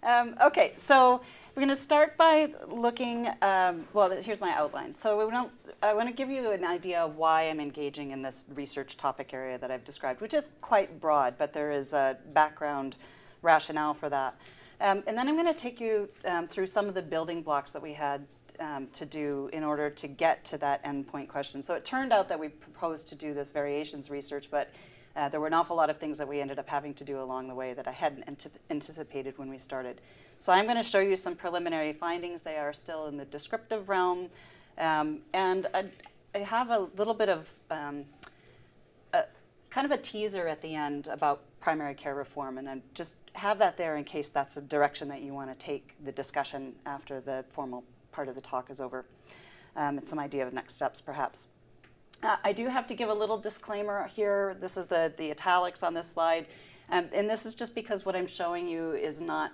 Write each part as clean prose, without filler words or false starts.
Okay, so we're going to start by looking, well, here's my outline. So I want to give you an idea of why I'm engaging in this research topic area that I've described, which is quite broad, but there is a background rationale for that. And then I'm going to take you through some of the building blocks that we had to do in order to get to that endpoint question. So it turned out that we proposed to do this variations research, but there were an awful lot of things that we ended up having to do along the way that I hadn't anticipated when we started. So I'm going to show you some preliminary findings. They are still in the descriptive realm. And I have a little bit of kind of a teaser at the end about primary care reform, and I just have that there in case that's a direction that you want to take the discussion after the formal part of the talk is over. And some idea of next steps, perhaps. I do have to give a little disclaimer here. This is the italics on this slide. And this is just because what I'm showing you is not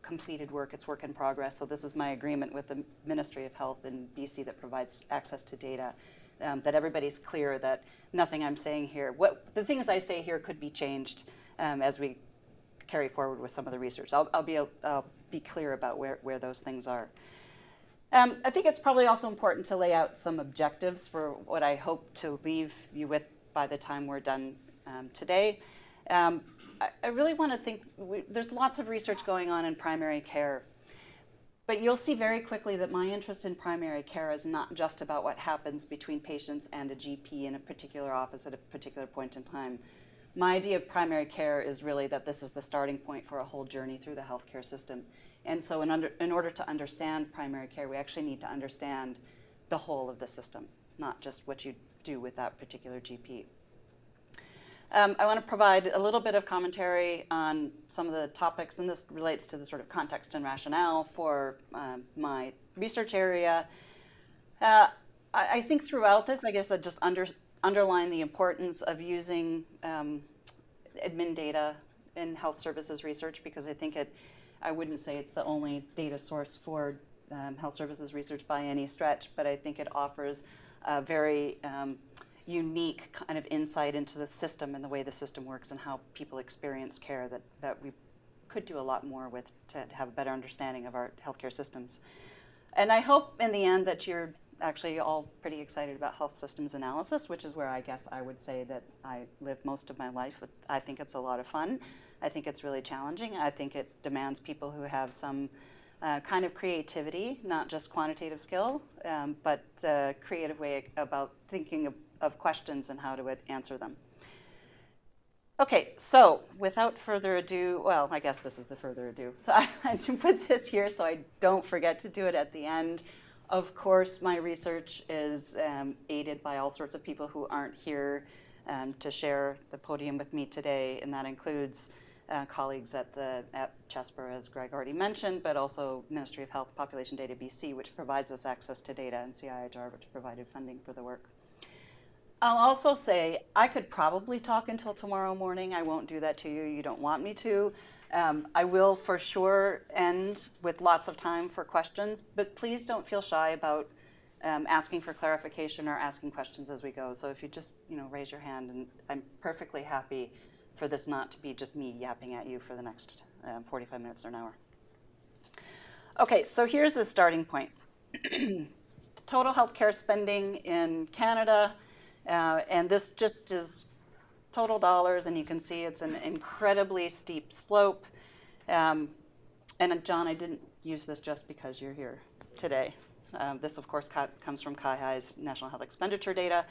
completed work, it's work in progress. So this is my agreement with the Ministry of Health in BC that provides access to data, that everybody's clear that nothing I'm saying here, the things I say here could be changed as we carry forward with some of the research. I'll be clear about where those things are. I think it's probably also important to lay out some objectives for what I hope to leave you with by the time we're done today. I really want to think, there's lots of research going on in primary care, but you'll see very quickly that my interest in primary care is not just about what happens between patients and a GP in a particular office at a particular point in time. My idea of primary care is really that this is the starting point for a whole journey through the healthcare system. And so in order to understand primary care, we actually need to understand the whole of the system, not just what you do with that particular GP. I want to provide a little bit of commentary on some of the topics, and this relates to the sort of context and rationale for my research area. I think throughout this, I guess I just underline the importance of using admin data in health services research, because I think I wouldn't say it's the only data source for health services research by any stretch, but I think it offers a very unique kind of insight into the system and the way the system works and how people experience care that we could do a lot more with to have a better understanding of our healthcare systems. And I hope in the end that you're actually all pretty excited about health systems analysis, which is where I guess I would say that I live most of my life. I think it's a lot of fun. I think it's really challenging. I think it demands people who have some kind of creativity, not just quantitative skill, but a creative way about thinking of questions and how to answer them. Okay, so without further ado, well, I guess this is the further ado. So I had to put this here so I don't forget to do it at the end. Of course, my research is aided by all sorts of people who aren't here to share the podium with me today, and that includes colleagues at CHESPR, as Greg already mentioned, but also Ministry of Health Population Data BC, which provides us access to data, and CIHR, which provided funding for the work. I'll also say I could probably talk until tomorrow morning. I won't do that to you. You don't want me to. I will for sure end with lots of time for questions, but please don't feel shy about asking for clarification or asking questions as we go. So if you just raise your hand, and I'm perfectly happy for this not to be just me yapping at you for the next 45 minutes or an hour. Okay, so here's the starting point. Total healthcare spending in Canada, and this just is total dollars, and you can see it's an incredibly steep slope. And John, I didn't use this just because you're here today. This, of course, comes from CIHI's National Health Expenditure data.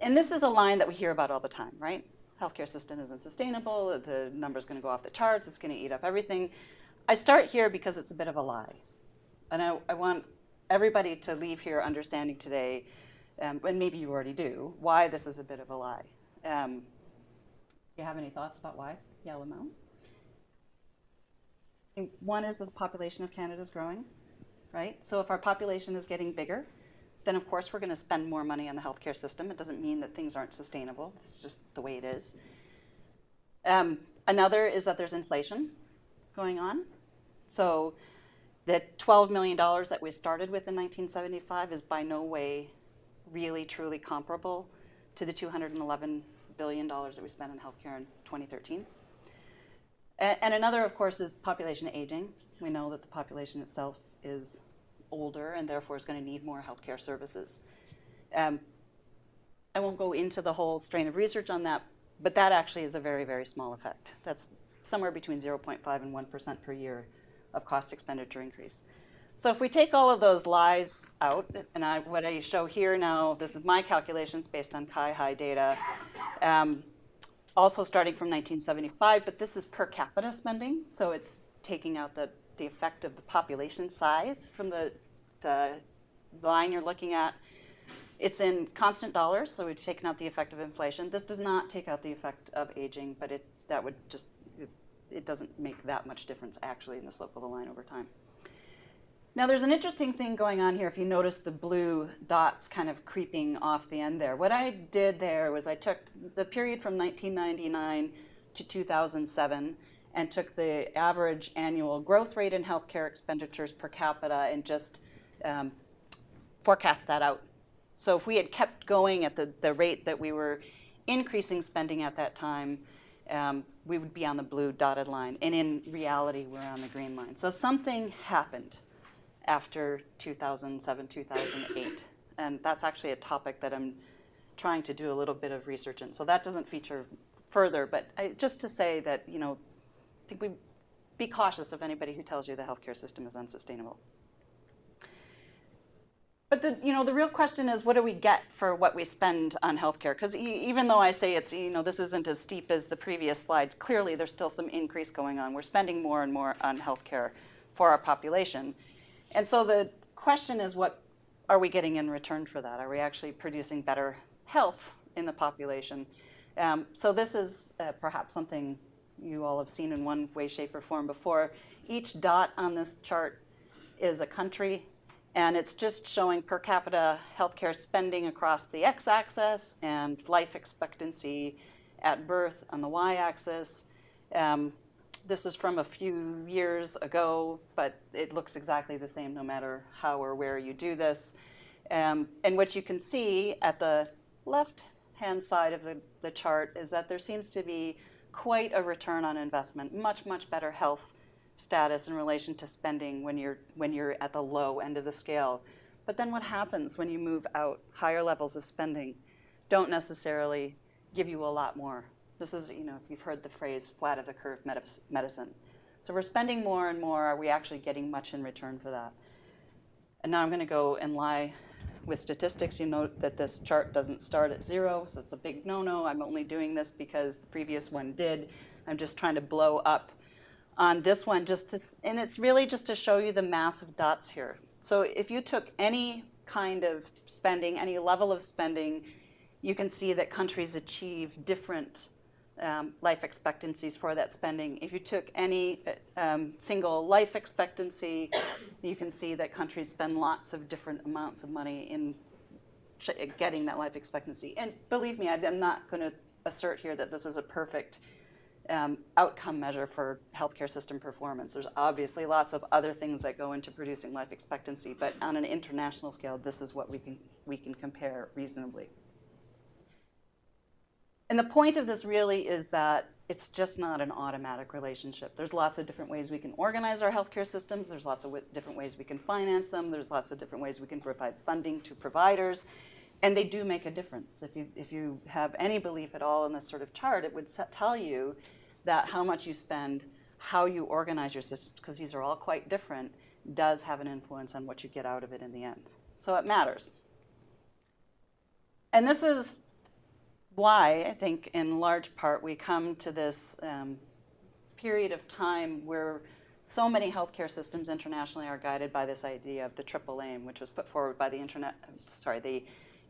And this is a line that we hear about all the time, right? Healthcare system isn't sustainable, the number's going to go off the charts, it's going to eat up everything. I start here because it's a bit of a lie. And I want everybody to leave here understanding today, and maybe you already do, why this is a bit of a lie. Do you have any thoughts about why? Yellow Mountain? One is that the population of Canada is growing, right? So if our population is getting bigger, then of course we're going to spend more money on the healthcare system. It doesn't mean that things aren't sustainable. It's just the way it is. Another is that there's inflation going on. So the $12 million that we started with in 1975 is by no way really truly comparable to the $211 billion that we spent on healthcare in 2013. And another, of course, is population aging. We know that the population itself is older and therefore is going to need more healthcare services. I won't go into the whole strain of research on that, but that actually is a very, very small effect. That's somewhere between 0.5 and 1% per year of cost expenditure increase. So if we take all of those lies out, and what I show here now, this is my calculations based on Chi-High data, also starting from 1975, but this is per capita spending, so it's taking out the effect of the population size from the line you're looking at. It's in constant dollars, so we've taken out the effect of inflation. This does not take out the effect of aging, but it doesn't make that much difference actually in the slope of the line over time. Now there's an interesting thing going on here if you notice the blue dots kind of creeping off the end there. What I did there was I took the period from 1999 to 2007 and took the average annual growth rate in healthcare expenditures per capita and just forecast that out. So if we had kept going at the rate that we were increasing spending at that time, we would be on the blue dotted line. And in reality, we're on the green line. So something happened after 2007, 2008. And that's actually a topic that I'm trying to do a little bit of research in. So that doesn't feature further, but just to say that, I think we be cautious of anybody who tells you the healthcare system is unsustainable. But the real question is, what do we get for what we spend on healthcare? Because even though I say it's, this isn't as steep as the previous slide, clearly there's still some increase going on. We're spending more and more on healthcare for our population. And so the question is, what are we getting in return for that? Are we actually producing better health in the population? So this is perhaps something you all have seen in one way, shape, or form before. Each dot on this chart is a country, and it's just showing per capita healthcare spending across the x-axis and life expectancy at birth on the y-axis. This is from a few years ago, but it looks exactly the same no matter how or where you do this. And what you can see at the left-hand side of the chart is that there seems to be quite a return on investment, much, much better health status in relation to spending when you're at the low end of the scale. But then what happens when you move out? Higher levels of spending don't necessarily give you a lot more. This is, if you've heard the phrase flat of the curve medicine. So we're spending more and more. Are we actually getting much in return for that? And now I'm going to go and lie with statistics. You note that this chart doesn't start at 0, so it's a big no-no. I'm only doing this because the previous one did. I'm just trying to blow up on this one, and it's really just to show you the massive dots here. So if you took any kind of spending, any level of spending, you can see that countries achieve different life expectancies for that spending. If you took any single life expectancy, you can see that countries spend lots of different amounts of money in getting that life expectancy. And believe me, I'm not going to assert here that this is a perfect outcome measure for healthcare system performance. There's obviously lots of other things that go into producing life expectancy, but on an international scale, this is what we can compare reasonably. And the point of this really is that it's just not an automatic relationship. There's lots of different ways we can organize our healthcare systems. There's lots of different ways we can finance them. There's lots of different ways we can provide funding to providers. And they do make a difference. If you have any belief at all in this sort of chart, it would tell you that how much you spend, how you organize your systems, because these are all quite different, does have an influence on what you get out of it in the end. So it matters. And this is why, I think, in large part, we come to this period of time where so many healthcare systems internationally are guided by this idea of the triple aim, which was put forward by the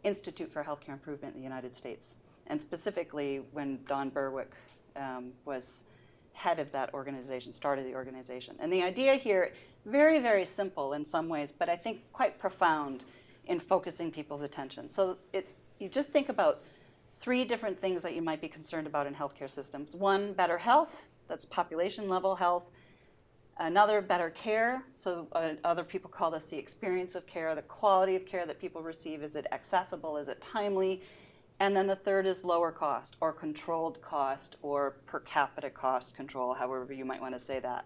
Institute for Healthcare Improvement in the United States. And specifically when Don Berwick was head of that organization, started the organization. And the idea here, very, very simple in some ways, but I think quite profound in focusing people's attention. So you just think about 3 different things that you might be concerned about in healthcare systems. One, better health, that's population level health. Another, better care. So other people call this the experience of care, the quality of care that people receive. Is it accessible? Is it timely? And then the third is lower cost or controlled cost or per capita cost control, however you might want to say that.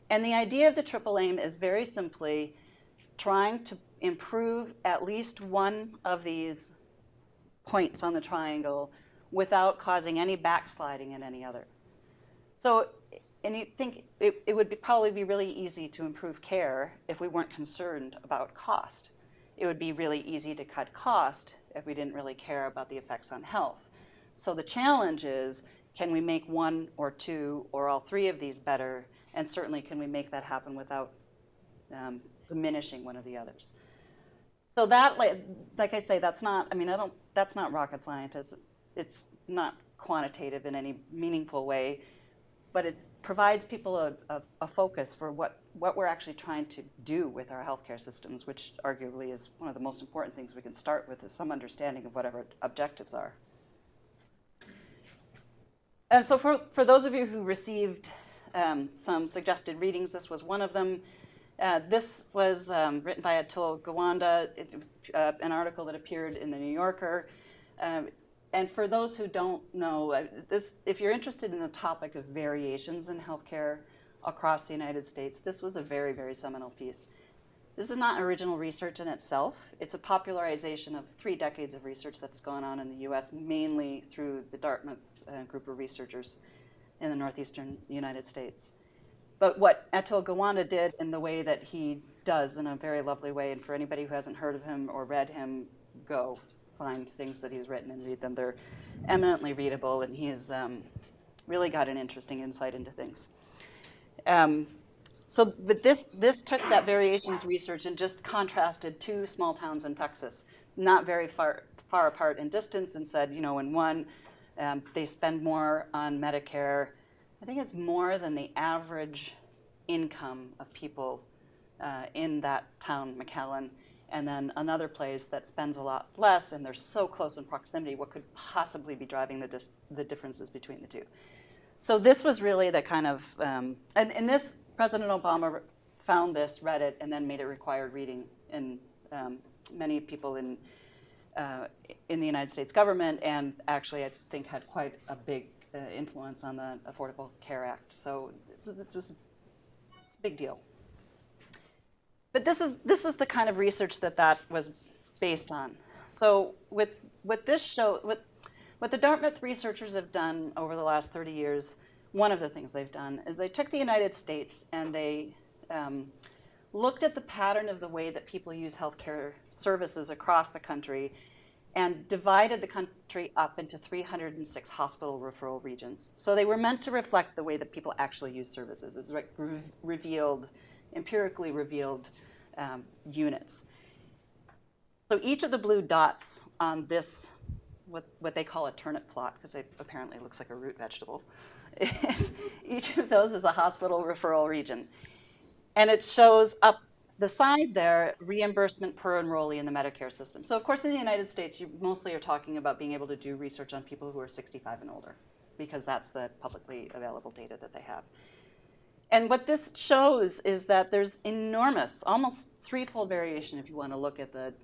And the idea of the triple aim is very simply trying to improve at least one of these points on the triangle without causing any backsliding in any other. So, and you think it would probably be really easy to improve care if we weren't concerned about cost. It would be really easy to cut cost if we didn't really care about the effects on health. So the challenge is, can we make one or two or all three of these better? And certainly, can we make that happen without diminishing one of the others? So that, like I say, that's not, I mean, that's not rocket science. It's not quantitative in any meaningful way, but it provides people a focus for what we're actually trying to do with our healthcare systems, which arguably is one of the most important things we can start with, is some understanding of what our objectives are. And so for those of you who received some suggested readings, this was one of them. This was written by Atul Gawande, an article that appeared in the New Yorker. And for those who don't know, if you're interested in the topic of variations in healthcare across the United States, this was a very, very seminal piece. This is not original research in itself. It's a popularization of 3 decades of research that's gone on in the US, mainly through the Dartmouth group of researchers in the northeastern United States. But what Atul Gawande did in the way that he does, in a very lovely way, and for anybody who hasn't heard of him or read him, go find things that he's written and read them. They're eminently readable, and he's really got an interesting insight into things. But this took that variations research and just contrasted 2 small towns in Texas, not very far apart in distance, and said, you know, in one, they spend more on Medicare. I think it's more than the average income of people in that town, McAllen. And then another place that spends a lot less, and they're so close in proximity, what could possibly be driving the differences between the two? So this was really the kind of, and this, President Obama found this, read it, and then made it required reading in many people in the United States government, and actually I think had quite a big influence on the Affordable Care Act. So it's a big deal. But this is the kind of research that was based on. So what the Dartmouth researchers have done over the last 30 years, one of the things they've done is they took the United States and they looked at the pattern of the way that people use healthcare services across the country and divided the country up into 306 hospital referral regions. So they were meant to reflect the way that people actually use services. It's like empirically revealed units. So each of the blue dots on this, what they call a turnip plot, because it apparently looks like a root vegetable, each of those is a hospital referral region. And it shows up the side there, reimbursement per enrollee in the Medicare system. So of course in the United States, you mostly are talking about being able to do research on people who are 65 and older, because that's the publicly available data that they have. And what this shows is that there's enormous, almost threefold variation if you want to look at the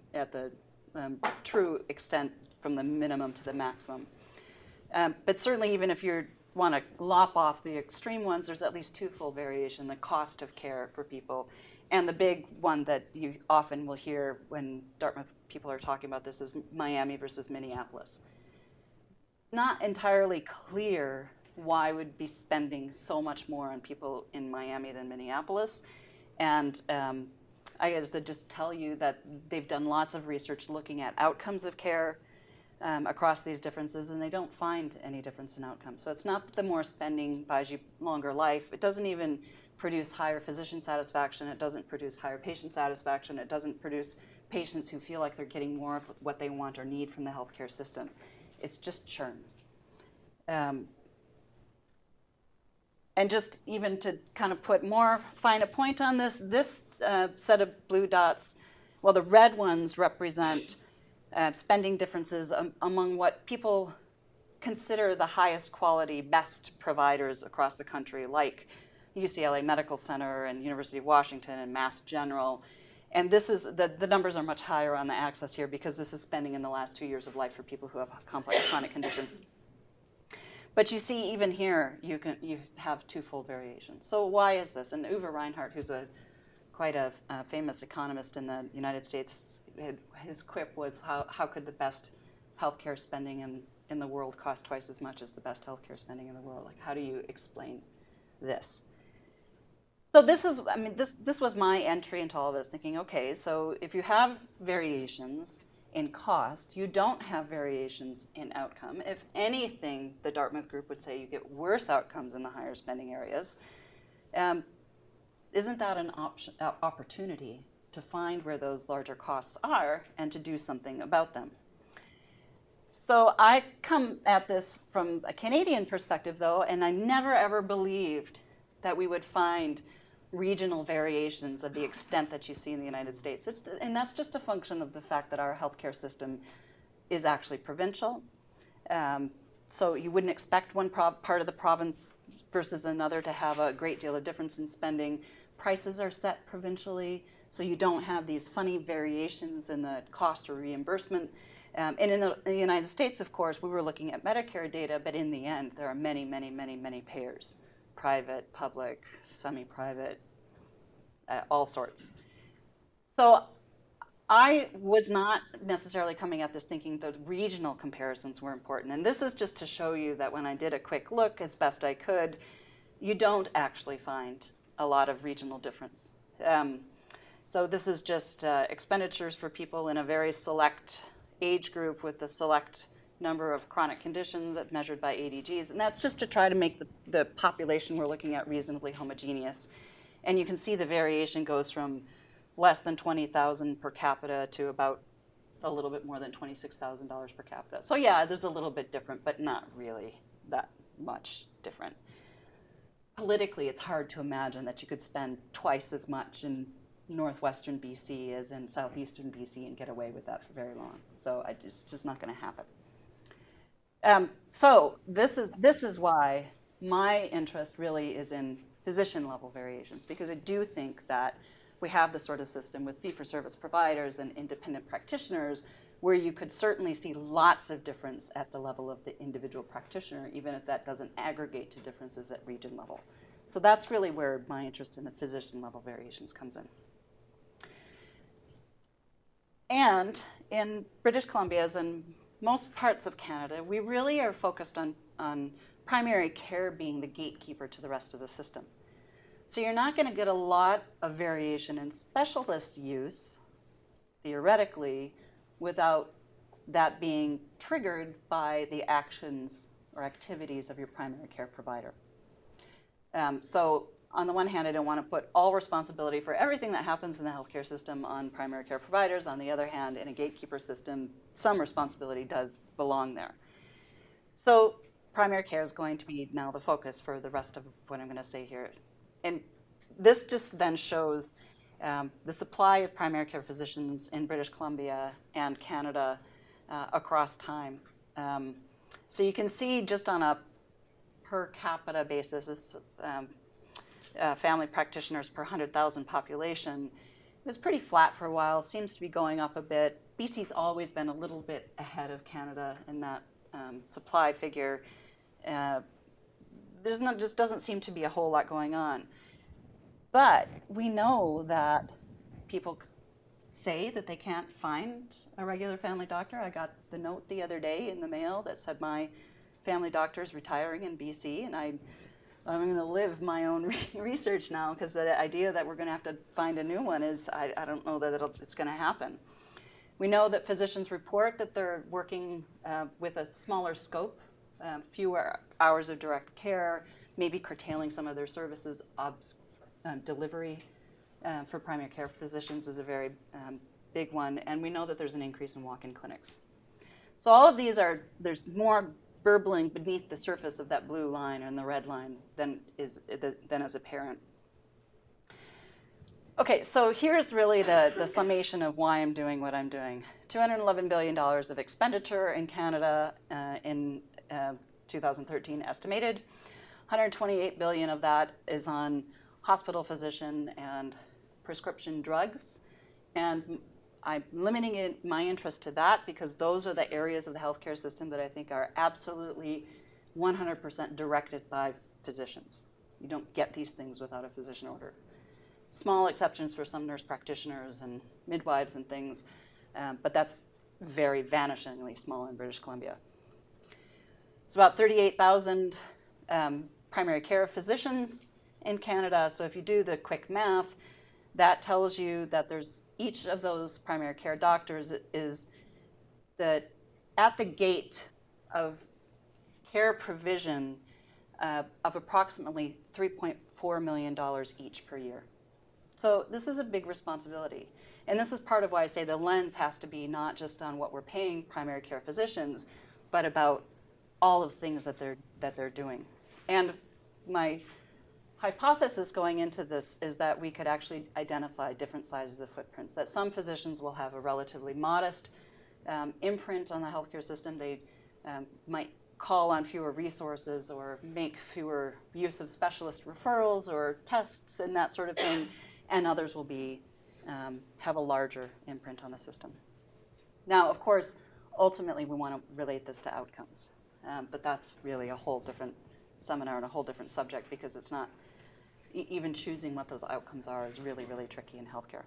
true extent from the minimum to the maximum. But certainly even if you want to lop off the extreme ones, there's at least twofold variation, the cost of care for people. And the big one that you often will hear when Dartmouth people are talking about this is Miami versus Minneapolis. Not entirely clear why would be spending so much more on people in Miami than Minneapolis. And I guess to just tell you that they've done lots of research looking at outcomes of care across these differences, and they don't find any difference in outcomes. So it's not that the more spending buys you longer life. It doesn't even produce higher physician satisfaction. It doesn't produce higher patient satisfaction. It doesn't produce patients who feel like they're getting more of what they want or need from the healthcare system. It's just churn. And just even to kind of put more fine a point on this, set of blue dots, well, the red ones represent spending differences among what people consider the highest quality, best providers across the country, like UCLA Medical Center and University of Washington and Mass General. And this is, the numbers are much higher on the axis here because this is spending in the last 2 years of life for people who have complex chronic conditions. But you see, even here, you have twofold variation. So why is this? And Uwe Reinhardt, who's quite a famous economist in the United States, his quip was, how could the best healthcare spending in the world cost twice as much as the best healthcare spending in the world? Like, how do you explain this? So this was my entry into all of this, thinking, okay, so if you have variations in cost, you don't have variations in outcome. If anything, the Dartmouth group would say you get worse outcomes in the higher spending areas. Isn't that an opportunity to find where those larger costs are and to do something about them? So I come at this from a Canadian perspective, though, and I never ever believed that we would find regional variations of the extent that you see in the United States. And that's just a function of the fact that our healthcare system is actually provincial. So you wouldn't expect one part of the province versus another to have a great deal of difference in spending. Prices are set provincially, so you don't have these funny variations in the cost or reimbursement. And in the United States, of course, we were looking at Medicare data, but in the end, there are many, many, many, many payers. Private, public, semi-private, all sorts. So I was not necessarily coming at this thinking that regional comparisons were important. And this is just to show you that when I did a quick look as best I could, you don't actually find a lot of regional difference. So this is just expenditures for people in a very select age group with a select number of chronic conditions measured by ADGs, and that's just to try to make the population we're looking at reasonably homogeneous. And you can see the variation goes from less than $20,000 per capita to about a little bit more than $26,000 per capita. So yeah, there's a little bit different, but not really that much different. Politically, it's hard to imagine that you could spend twice as much in northwestern BC as in southeastern BC and get away with that for very long. So it's just not going to happen. So this is why my interest really is in physician level variations, because I do think that we have this sort of system with fee-for-service providers and independent practitioners where you could certainly see lots of difference at the level of the individual practitioner, even if that doesn't aggregate to differences at region level. So that's really where my interest in the physician level variations comes in. And in British Columbia, as in most parts of Canada, we really are focused on primary care being the gatekeeper to the rest of the system. So you're not going to get a lot of variation in specialist use, theoretically, without that being triggered by the actions or activities of your primary care provider. So on the one hand, I don't want to put all responsibility for everything that happens in the healthcare system on primary care providers. On the other hand, in a gatekeeper system, some responsibility does belong there. So primary care is going to be now the focus for the rest of what I'm going to say here. And this just then shows the supply of primary care physicians in British Columbia and Canada across time. So you can see just on a per capita basis, this is, family practitioners per 100,000 population. It was pretty flat for a while, seems to be going up a bit. BC's always been a little bit ahead of Canada in that supply figure. Just doesn't seem to be a whole lot going on. But we know that people say that they can't find a regular family doctor. I got the note the other day in the mail that said my family doctor is retiring in BC, and I'm going to live my own research now, because the idea that we're going to have to find a new one is, I don't know that it's going to happen. We know that physicians report that they're working with a smaller scope, fewer hours of direct care, maybe curtailing some of their services. Delivery for primary care physicians is a very big one, and we know that there's an increase in walk-in clinics. So all of these there's more burbling beneath the surface of that blue line and the red line than is apparent. Okay, so here's really the summation of why I'm doing what I'm doing. $211 billion of expenditure in Canada in 2013 estimated. $128 billion of that is on hospital physician and prescription drugs, And I'm limiting my interest to that because those are the areas of the healthcare system that I think are absolutely 100% directed by physicians. You don't get these things without a physician order. Small exceptions for some nurse practitioners and midwives and things, but that's very vanishingly small in British Columbia. It's about 38,000 primary care physicians in Canada. So if you do the quick math, that tells you that there's each of those primary care doctors is at the gate of care provision of approximately $3.4 million each per year. So this is a big responsibility. And this is part of why I say the lens has to be not just on what we're paying primary care physicians, but about all of the things that they're doing. And my hypothesis going into this is that we could actually identify different sizes of footprints, that some physicians will have a relatively modest imprint on the healthcare system. They might call on fewer resources or make fewer use of specialist referrals or tests and that sort of thing, and others will be have a larger imprint on the system. Now, of course, ultimately we want to relate this to outcomes, but that's really a whole different seminar and a whole different subject because it's not, even choosing what those outcomes are is really, really tricky in healthcare.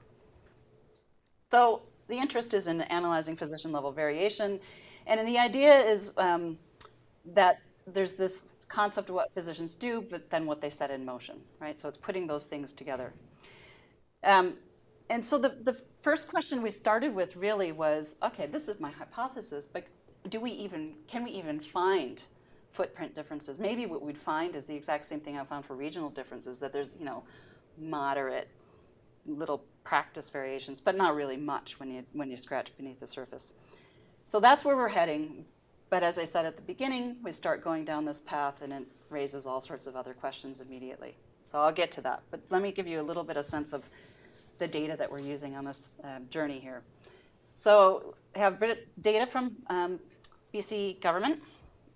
So the interest is in analyzing physician level variation, and the idea is that there's this concept of what physicians do, but then what they set in motion, right? So it's putting those things together. And so the first question we started with really was, okay, this is my hypothesis, but can we even find footprint differences? Maybe what we'd find is the exact same thing I found for regional differences, that there's, moderate little practice variations, but not really much when you scratch beneath the surface. So that's where we're heading. But as I said at the beginning, we start going down this path and it raises all sorts of other questions immediately. So I'll get to that. But let me give you a little bit of sense of the data that we're using on this journey here. So we have data from BC government,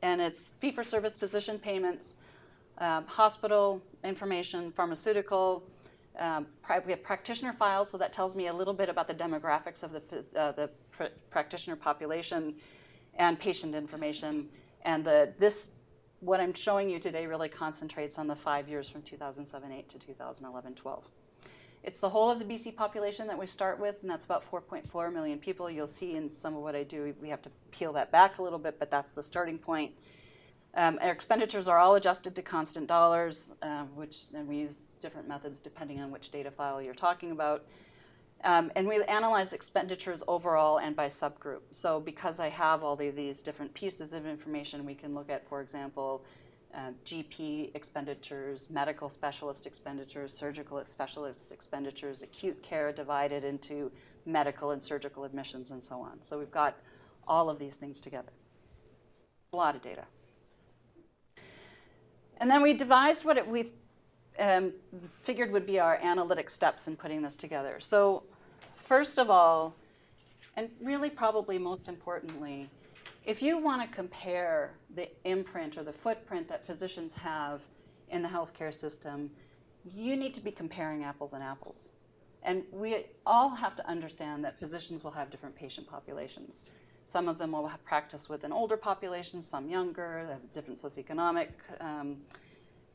and it's fee-for-service physician payments, hospital information, pharmaceutical. We have practitioner files, so that tells me a little bit about the demographics of the practitioner population, and patient information. And what I'm showing you today really concentrates on the 5 years from 2007-8 to 2011-12. It's the whole of the BC population that we start with, and that's about 4.4 million people. You'll see in some of what I do, we have to peel that back a little bit, but that's the starting point. Our expenditures are all adjusted to constant dollars, and we use different methods depending on which data file you're talking about. And we analyze expenditures overall and by subgroup. So because I have all these different pieces of information, we can look at, for example, GP expenditures, medical specialist expenditures, surgical specialist expenditures, acute care divided into medical and surgical admissions, and so on. So we've got all of these things together. A lot of data. And then we devised what we figured would be our analytic steps in putting this together. So first of all, and really probably most importantly, if you want to compare the imprint or the footprint that physicians have in the healthcare system, you need to be comparing apples and apples. And we all have to understand that physicians will have different patient populations. Some of them will have practice with an older population, some younger, they have different socioeconomic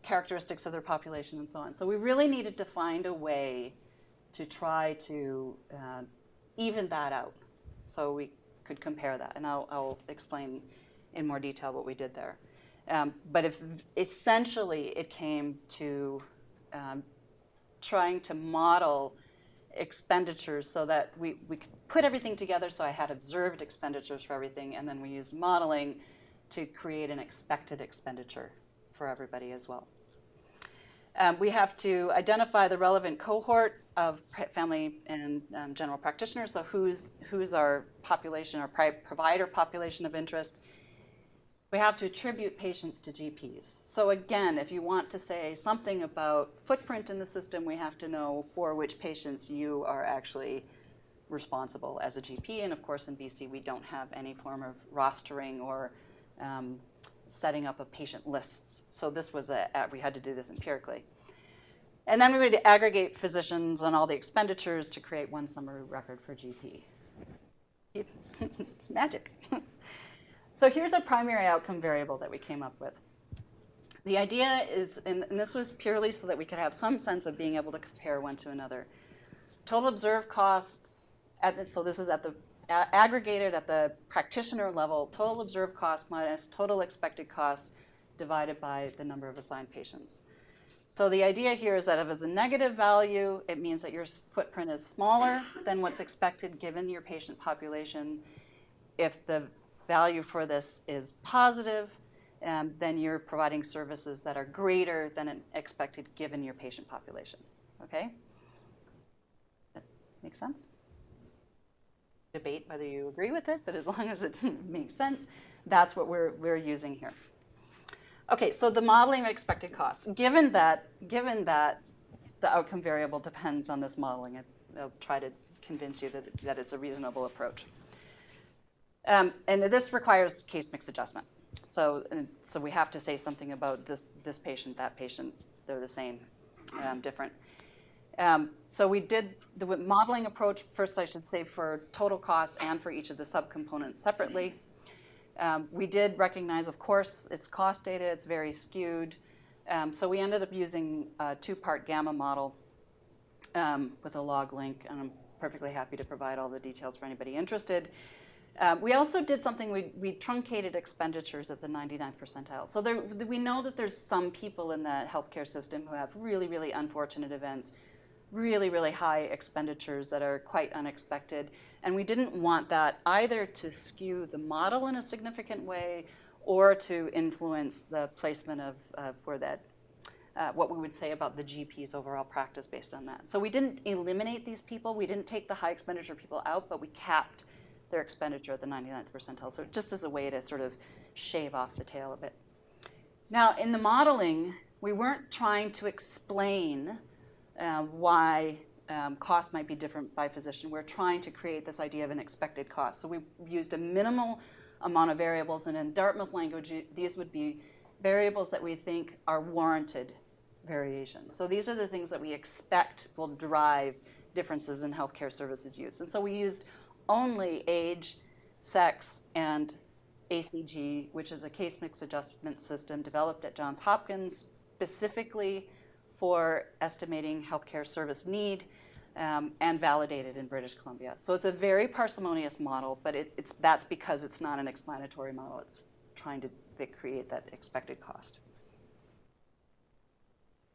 characteristics of their population and so on. So we really needed to find a way to try to even that out so we could compare that. And I'll explain in more detail what we did there. But essentially it came to trying to model expenditures so that we could put everything together, so I had observed expenditures for everything, and then we used modeling to create an expected expenditure for everybody as well. We have to identify the relevant cohort of family and general practitioners, so who's our population, our provider population of interest. We have to attribute patients to GPs. So again, if you want to say something about footprint in the system, we have to know for which patients you are actually responsible as a GP. And of course, in BC, we don't have any form of rostering or setting up of patient lists. So this was we had to do this empirically. And then we would aggregate physicians on all the expenditures to create one summary record for GP. It's magic. So here's a primary outcome variable that we came up with. The idea is, and this was purely so that we could have some sense of being able to compare one to another. Total observed costs, so this is at the aggregated at the practitioner level, total observed cost minus total expected cost divided by the number of assigned patients. So the idea here is that if it's a negative value, it means that your footprint is smaller than what's expected given your patient population. If the value for this is positive, then you're providing services that are greater than expected given your patient population. Okay? That makes sense? Debate whether you agree with it, but as long as it makes sense, that's what we're using here. Okay, so the modeling of expected costs. Given that the outcome variable depends on this modeling, I'll try to convince you that it's a reasonable approach. And this requires case mix adjustment. So we have to say something about this patient, that patient, they're the same, different. So we did the modeling approach, first I should say, for total costs and for each of the subcomponents separately. We did recognize, of course, it's cost data, it's very skewed. So we ended up using a two-part gamma model with a log link, and I'm perfectly happy to provide all the details for anybody interested. We also did something, we truncated expenditures at the 99th percentile. So we know that there's some people in the healthcare system who have really, really unfortunate events, really, really high expenditures that are quite unexpected. And we didn't want that either to skew the model in a significant way or to influence the placement of what we would say about the GP's overall practice based on that. So we didn't eliminate these people. We didn't take the high expenditure people out, but we capped their expenditure at the 99th percentile. So just as a way to sort of shave off the tail a bit. Now, in the modeling, we weren't trying to explain why costs might be different by physician. We're trying to create this idea of an expected cost. So we used a minimal amount of variables, and in Dartmouth language, these would be variables that we think are warranted variations. So these are the things that we expect will drive differences in healthcare services use. And so we used only age, sex, and ACG, which is a case mix adjustment system developed at Johns Hopkins specifically for estimating healthcare service need and validated in British Columbia. So it's a very parsimonious model, but that's because it's not an explanatory model. It's trying to create that expected cost.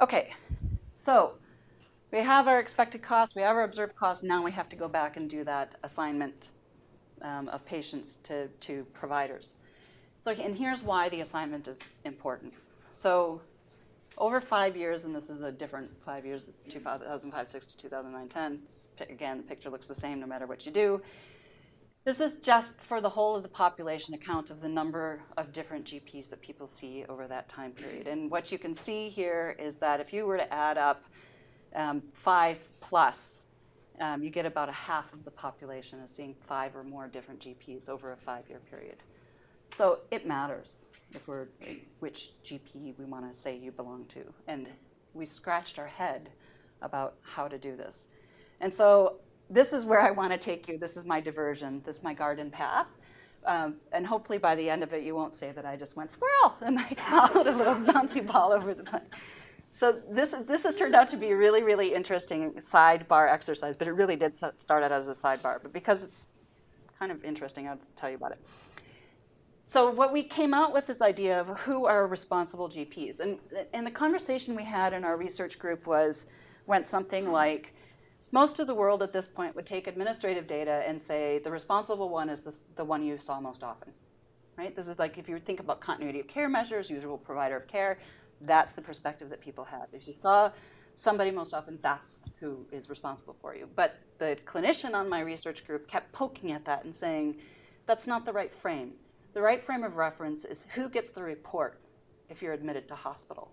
Okay, so we have our expected cost, we have our observed cost, now we have to go back and do that assignment of patients to providers. So, and here's why the assignment is important. So over 5 years, and this is a different 5 years, it's 2005-06 to 2009-10. Again, the picture looks the same no matter what you do. This is just for the whole of the population account of the number of different GPs that people see over that time period. And what you can see here is that if you were to add up 5 plus, you get about a half of the population as seeing 5 or more different GPs over a 5-year period. So it matters which GP we want to say you belong to. And we scratched our head about how to do this. And so this is where I want to take you. This is my diversion. This is my garden path. And hopefully by the end of it, you won't say that I just went squirrel and I followed a little bouncy ball over the place. So this has turned out to be a really, really interesting sidebar exercise, but it really did start out as a sidebar. But because it's kind of interesting, I'll tell you about it. So what we came out with this idea of who are responsible GPs. And the conversation we had in our research group went something like, most of the world at this point would take administrative data and say the responsible one is the one you saw most often, right? This is like if you think about continuity of care measures, usual provider of care, that's the perspective that people have. If you saw somebody most often, that's who is responsible for you. But the clinician on my research group kept poking at that and saying, that's not the right frame. The right frame of reference is who gets the report if you're admitted to hospital.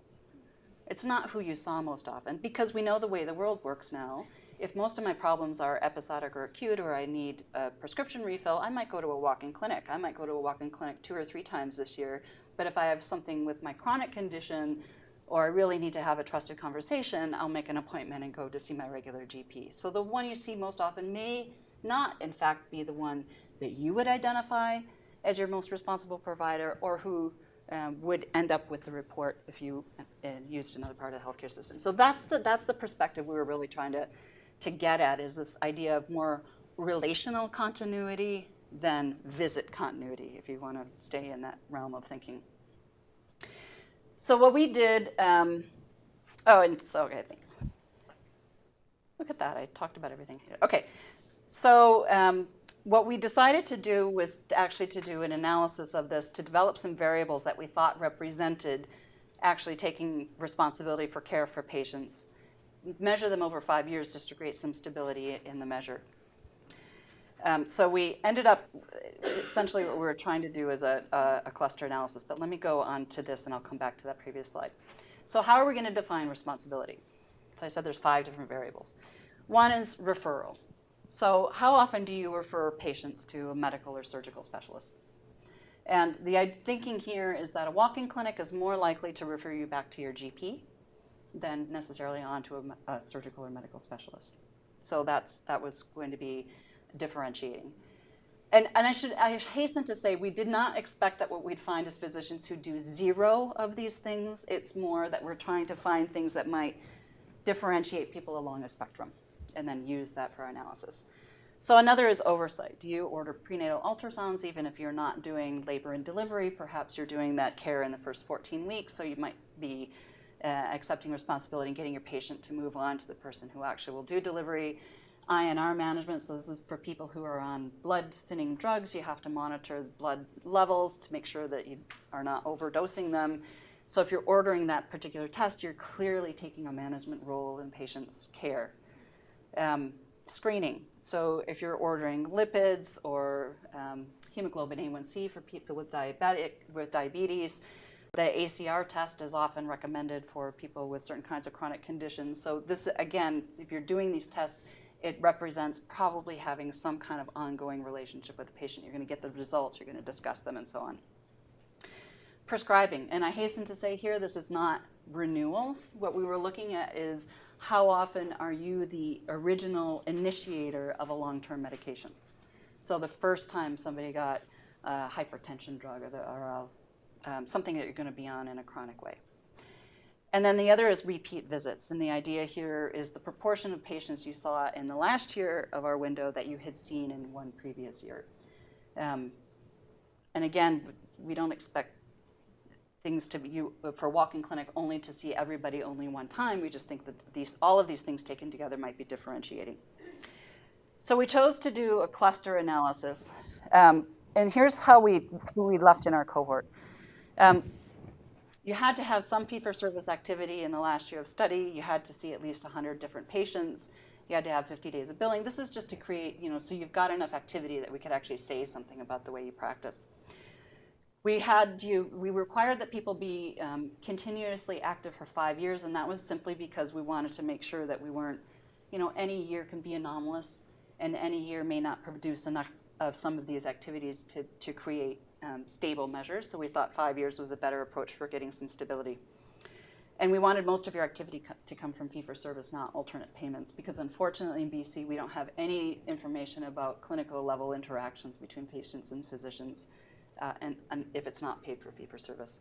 It's not who you saw most often, because we know the way the world works now. If most of my problems are episodic or acute, or I need a prescription refill, I might go to a walk-in clinic. I might go to a walk-in clinic 2 or 3 times this year. But if I have something with my chronic condition, or I really need to have a trusted conversation, I'll make an appointment and go to see my regular GP. So the one you see most often may not, in fact, be the one that you would identify as your most responsible provider, or who would end up with the report if you used another part of the healthcare system. So that's the perspective we were really trying to get at, is this idea of more relational continuity than visit continuity, if you want to stay in that realm of thinking. So what we did, okay, look at that, I talked about everything. Okay, so what we decided to do was actually to do an analysis of this, to develop some variables that we thought represented actually taking responsibility for care for patients, measure them over 5 years just to create some stability in the measure. So we ended up, essentially what we were trying to do is a cluster analysis, but let me go on to this and I'll come back to that previous slide. So how are we going to define responsibility? So I said there's 5 different variables. One is referral. So how often do you refer patients to a medical or surgical specialist? And the thinking here is that a walk-in clinic is more likely to refer you back to your GP than necessarily on to a surgical or medical specialist. So that was going to be differentiating. And I hasten to say we did not expect that what we'd find is physicians who do 0 of these things. It's more that we're trying to find things that might differentiate people along a spectrum and then use that for our analysis. So another is oversight. Do you order prenatal ultrasounds even if you're not doing labor and delivery? Perhaps you're doing that care in the first 14 weeks, so you might be accepting responsibility and getting your patient to move on to the person who actually will do delivery. INR management, so this is for people who are on blood thinning drugs. You have to monitor blood levels to make sure that you are not overdosing them. So if you're ordering that particular test, you're clearly taking a management role in patient's care. Screening, so if you're ordering lipids or hemoglobin A1C for people with diabetes, the ACR test is often recommended for people with certain kinds of chronic conditions. So this, again, if you're doing these tests, it represents probably having some kind of ongoing relationship with the patient. You're going to get the results, you're going to discuss them, and so on. Prescribing, and I hasten to say here, this is not renewals. What we were looking at is how often are you the original initiator of a long-term medication. So the first time somebody got a hypertension drug or something that you're going to be on in a chronic way. And then the other is repeat visits. And the idea here is the proportion of patients you saw in the last year of our window that you had seen in one previous year. And again, we don't expect things to be, for walk-in clinic only to see everybody only one time. We just think that all of these things taken together might be differentiating. So we chose to do a cluster analysis. And here's who we left in our cohort. You had to have some fee-for-service activity in the last year of study. You had to see at least 100 different patients. You had to have 50 days of billing. This is just to create, so you've got enough activity that we could actually say something about the way you practice. We required that people be continuously active for 5 years, and that was simply because we wanted to make sure that we weren't, any year can be anomalous, and any year may not produce enough of some of these activities to create stable measures. So we thought 5 years was a better approach for getting some stability. And we wanted most of your activity to come from fee-for-service, not alternate payments, because unfortunately in BC, we don't have any information about clinical level interactions between patients and physicians, and if it's not paid for fee-for-service.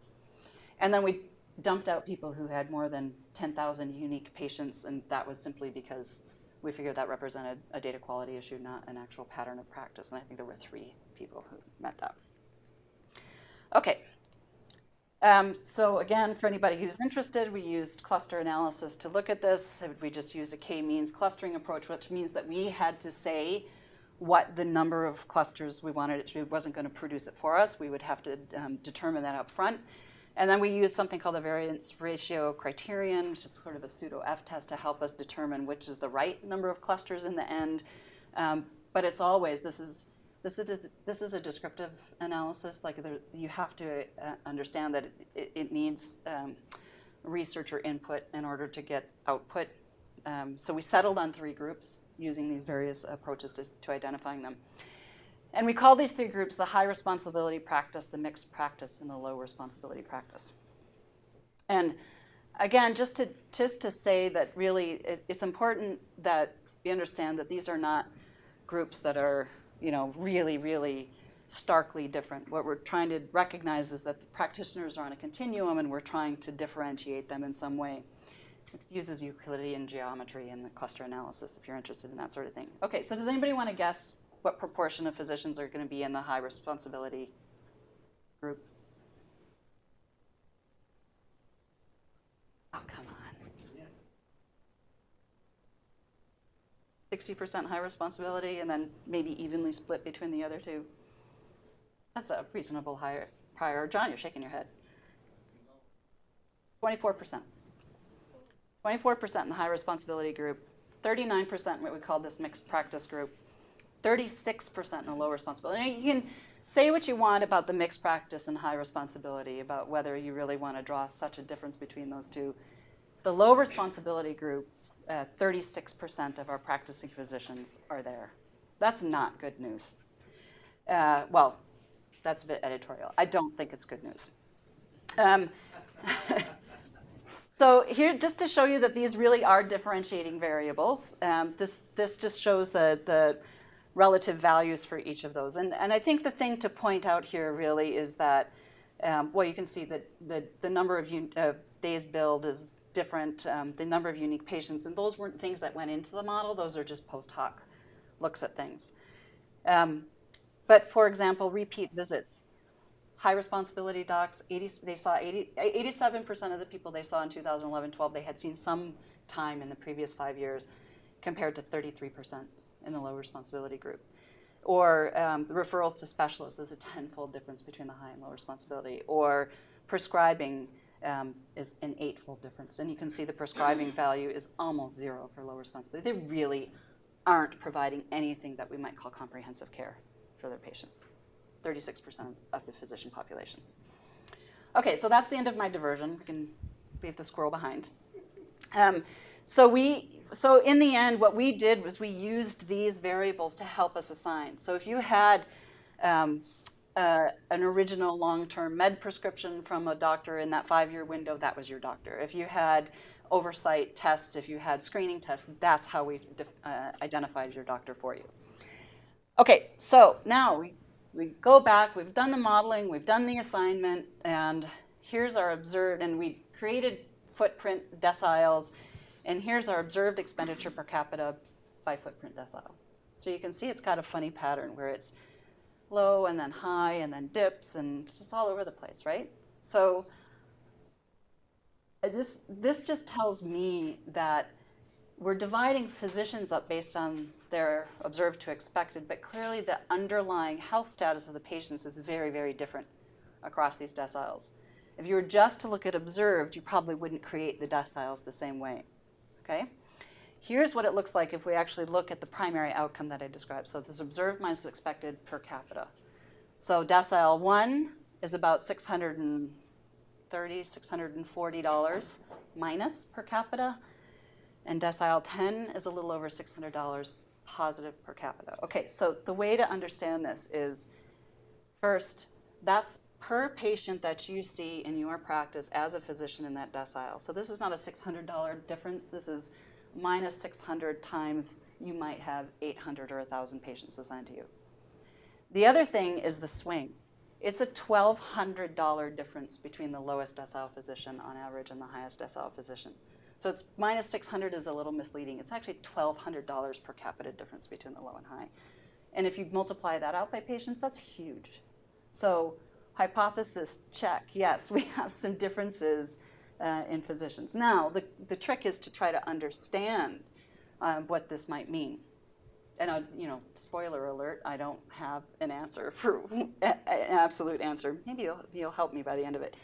And then we dumped out people who had more than 10,000 unique patients, and that was simply because we figured that represented a data quality issue, not an actual pattern of practice. And I think there were 3 people who met that. Okay. So again, for anybody who's interested, we used cluster analysis to look at this. We just used a k-means clustering approach, which means that we had to say what the number of clusters we wanted it to be. It wasn't going to produce it for us. We would have to determine that up front. And then we used something called the variance ratio criterion, which is sort of a pseudo F-test to help us determine which is the right number of clusters in the end. But it's always, this is a descriptive analysis. Like you have to understand that it needs researcher input in order to get output. So we settled on 3 groups using these various approaches to identifying them. And we call these 3 groups the high responsibility practice, the mixed practice, and the low responsibility practice. And again, just to say that really it's important that we understand that these are not groups that are, really, really starkly different. What we're trying to recognize is that the practitioners are on a continuum, and we're trying to differentiate them in some way. It uses Euclidean geometry in the cluster analysis if you're interested in that sort of thing. Okay, so does anybody want to guess what proportion of physicians are going to be in the high responsibility group? Oh, come on. 60% high responsibility, and then maybe evenly split between the other two. That's a reasonable higher prior. John, you're shaking your head. 24%. 24% in the high responsibility group, 39% in what we call this mixed practice group, 36% in the low responsibility. Now, you can say what you want about the mixed practice and high responsibility, about whether you really want to draw such a difference between those two. The low responsibility group, 36% of our practicing physicians are there. That's not good news. Well, that's a bit editorial. I don't think it's good news. So here, just to show you that these really are differentiating variables, this just shows the relative values for each of those. And I think the thing to point out here really is that, well, you can see that the number of days billed is different, the number of unique patients, and those weren't things that went into the model. Those are just post hoc looks at things. But for example, repeat visits. High responsibility docs, 87% of the people they saw in 2011-12, they had seen some time in the previous 5 years, compared to 33% in the low responsibility group. Or the referrals to specialists is a tenfold difference between the high and low responsibility. Or prescribing is an eightfold difference. And you can see the prescribing value is almost zero for low responsibility. They really aren't providing anything that we might call comprehensive care for their patients. 36% of the physician population. Okay, so that's the end of my diversion. We can leave the squirrel behind. So in the end, what we did was we used these variables to help us assign. So if you had an original long-term med prescription from a doctor in that 5-year window, that was your doctor. If you had oversight tests, if you had screening tests, that's how we identified your doctor for you. Okay, so now we go back, we've done the modeling, we've done the assignment, and here's our observed, and we created footprint deciles, and here's our observed expenditure per capita by footprint decile. So you can see it's got a funny pattern where it's low and then high and then dips, and it's all over the place, right? So this just tells me that we're dividing physicians up based on their observed to expected, but clearly the underlying health status of the patients is very, very different across these deciles. If you were just to look at observed, you probably wouldn't create the deciles the same way, okay? Here's what it looks like if we actually look at the primary outcome that I described. So this observed minus expected per capita. So decile 1 is about $630, $640 minus per capita. And decile 10 is a little over $600 positive per capita. Okay, so the way to understand this is, first, that's per patient that you see in your practice as a physician in that decile. So this is not a $600 difference. This is minus 600 times you might have 800 or 1,000 patients assigned to you. The other thing is the swing. It's a $1,200 difference between the lowest decile physician on average and the highest decile physician. So it's minus 600 is a little misleading. It's actually $1,200 per capita difference between the low and high. And if you multiply that out by patients, that's huge. So hypothesis check, yes, we have some differences in physicians. Now, the trick is to try to understand what this might mean. And spoiler alert, I don't have an answer for an absolute answer. Maybe you'll help me by the end of it.